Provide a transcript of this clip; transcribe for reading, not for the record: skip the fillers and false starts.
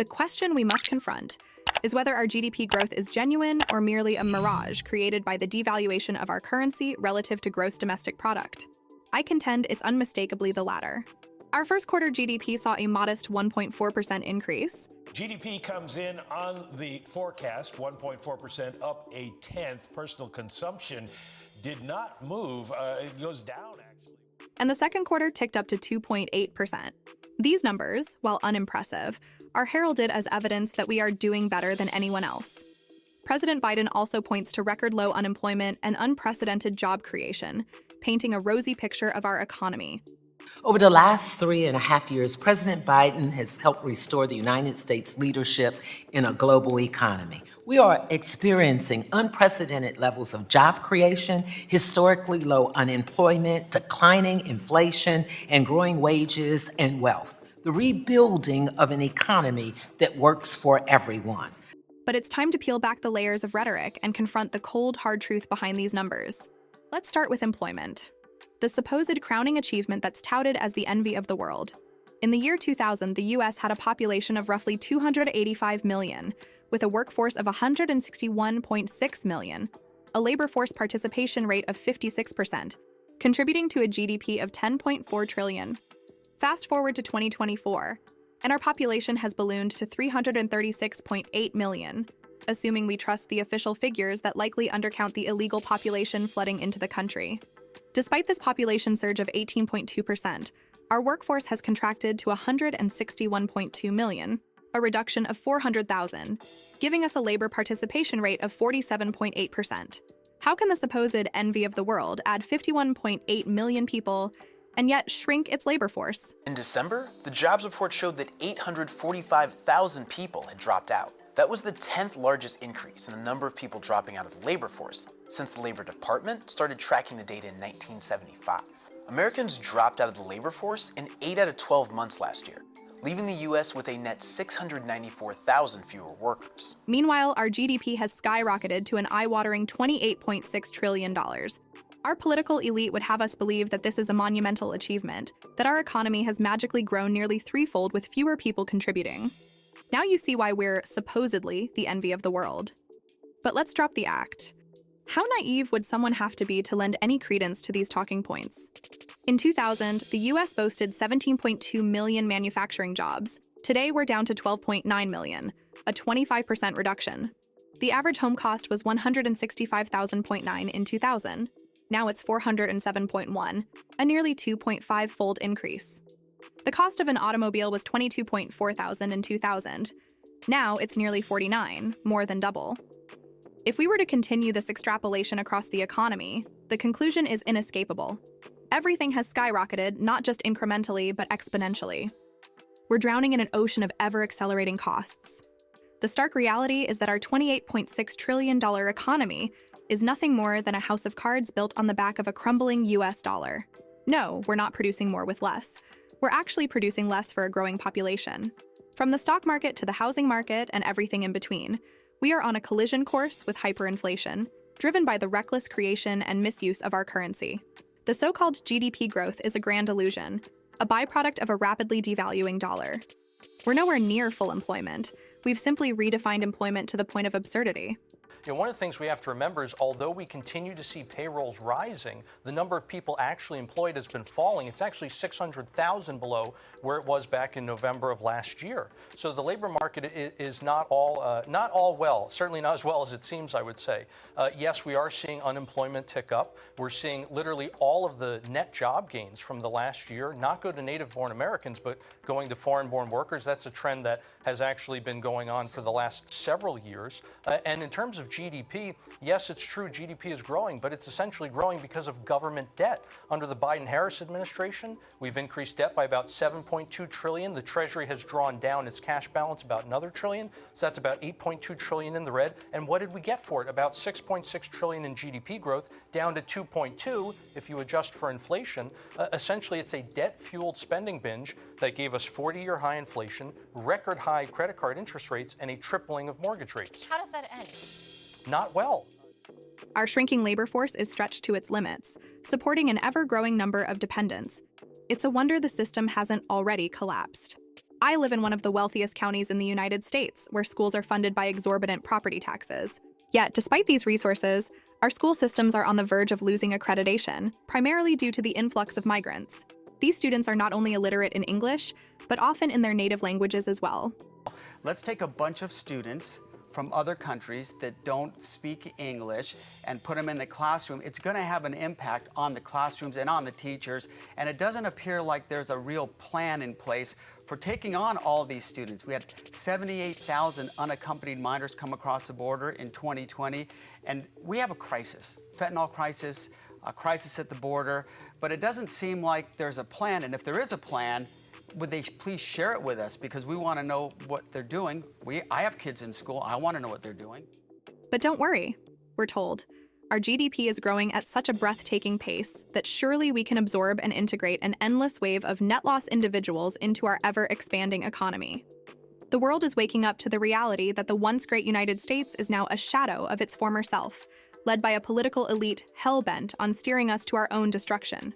The question we must confront is whether our GDP growth is genuine or merely a mirage created by the devaluation of our currency relative to gross domestic product. I contend it's unmistakably the latter. Our first quarter GDP saw a modest 1.4% increase. GDP comes in on the forecast, 1.4%, up a tenth. Personal consumption did not move. It goes down, actually. And the second quarter ticked up to 2.8%. These numbers, while unimpressive, are heralded as evidence that we are doing better than anyone else. President Biden also points to record low unemployment and unprecedented job creation, painting a rosy picture of our economy. Over the last 3.5 years, President Biden has helped restore the United States' leadership in a global economy. We are experiencing unprecedented levels of job creation, historically low unemployment, declining inflation, and growing wages and wealth. The rebuilding of an economy that works for everyone. But it's time to peel back the layers of rhetoric and confront the cold, hard truth behind these numbers. Let's start with employment, the supposed crowning achievement that's touted as the envy of the world. In the year 2000, the U.S. had a population of roughly 285 million, with a workforce of 161.6 million, a labor force participation rate of 56%, contributing to a GDP of 10.4 trillion. Fast forward to 2024, and our population has ballooned to 336.8 million, assuming we trust the official figures that likely undercount the illegal population flooding into the country. Despite this population surge of 18.2%, our workforce has contracted to 161.2 million, a reduction of 400,000, giving us a labor participation rate of 47.8%. How can the supposed envy of the world add 51.8 million people and yet shrink its labor force? In December, the jobs report showed that 845,000 people had dropped out. That was the 10th largest increase in the number of people dropping out of the labor force since the Labor Department started tracking the data in 1975. Americans dropped out of the labor force in 8 out of 12 months last year, leaving the U.S. with a net 694,000 fewer workers. Meanwhile, our GDP has skyrocketed to an eye-watering $28.6 trillion. Our political elite would have us believe that this is a monumental achievement, that our economy has magically grown nearly threefold with fewer people contributing. Now you see why we're supposedly the envy of the world. But let's drop the act. How naive would someone have to be to lend any credence to these talking points? In 2000, the US boasted 17.2 million manufacturing jobs. Today, we're down to 12.9 million, a 25% reduction. The average home cost was $165,000.9 in 2000. Now it's $407.1, a nearly 2.5-fold increase. The cost of an automobile was $22,400 in 2000. Now it's nearly $49, more than double. If we were to continue this extrapolation across the economy, the conclusion is inescapable. Everything has skyrocketed, not just incrementally, but exponentially. We're drowning in an ocean of ever-accelerating costs. The stark reality is that our $28.6 trillion economy is nothing more than a house of cards built on the back of a crumbling US dollar. No, we're not producing more with less. We're actually producing less for a growing population. From the stock market to the housing market and everything in between, we are on a collision course with hyperinflation, driven by the reckless creation and misuse of our currency. The so-called GDP growth is a grand illusion, a byproduct of a rapidly devaluing dollar. We're nowhere near full employment. We've simply redefined employment to the point of absurdity. One of the things we have to remember is although we continue to see payrolls rising, the number of people actually employed has been falling. It's actually 600,000 below where it was back in November of last year. So the labor market is not all well, certainly not as well as it seems, I would say. Yes, we are seeing unemployment tick up. We're seeing literally all of the net job gains from the last year not go to native-born Americans, but going to foreign-born workers. That's a trend that has actually been going on for the last several years. And in terms of GDP, yes, it's true, GDP is growing, but it's essentially growing because of government debt. Under the Biden-Harris administration, we've increased debt by about $7.2 trillion. The Treasury has drawn down its cash balance about another trillion, so that's about $8.2 trillion in the red. And what did we get for it? About $6.6 trillion in GDP growth, down to 2.2 if you adjust for inflation. Essentially, it's a debt-fueled spending binge that gave us 40-year high inflation, record high credit card interest rates, and a tripling of mortgage rates. How does that end? Not well. Our shrinking labor force is stretched to its limits, supporting an ever-growing number of dependents. It's a wonder the system hasn't already collapsed. I live in one of the wealthiest counties in the United States, where schools are funded by exorbitant property taxes. Yet, despite these resources, our school systems are on the verge of losing accreditation, primarily due to the influx of migrants. These students are not only illiterate in English, but often in their native languages as well. Let's take a bunch of students from other countries that don't speak English and put them in the classroom. It's going to have an impact on the classrooms and on the teachers, and it doesn't appear like there's a real plan in place for taking on all these students. We had 78,000 unaccompanied minors come across the border in 2020, and we have a crisis, fentanyl crisis, a crisis at the border, but it doesn't seem like there's a plan, and if there is a plan, would they please share it with us, because we want to know what they're doing. I have kids in school. I want to know what they're doing. But don't worry, we're told. Our GDP is growing at such a breathtaking pace that surely we can absorb and integrate an endless wave of net loss individuals into our ever-expanding economy. The world is waking up to the reality that the once great United States is now a shadow of its former self, led by a political elite hell-bent on steering us to our own destruction.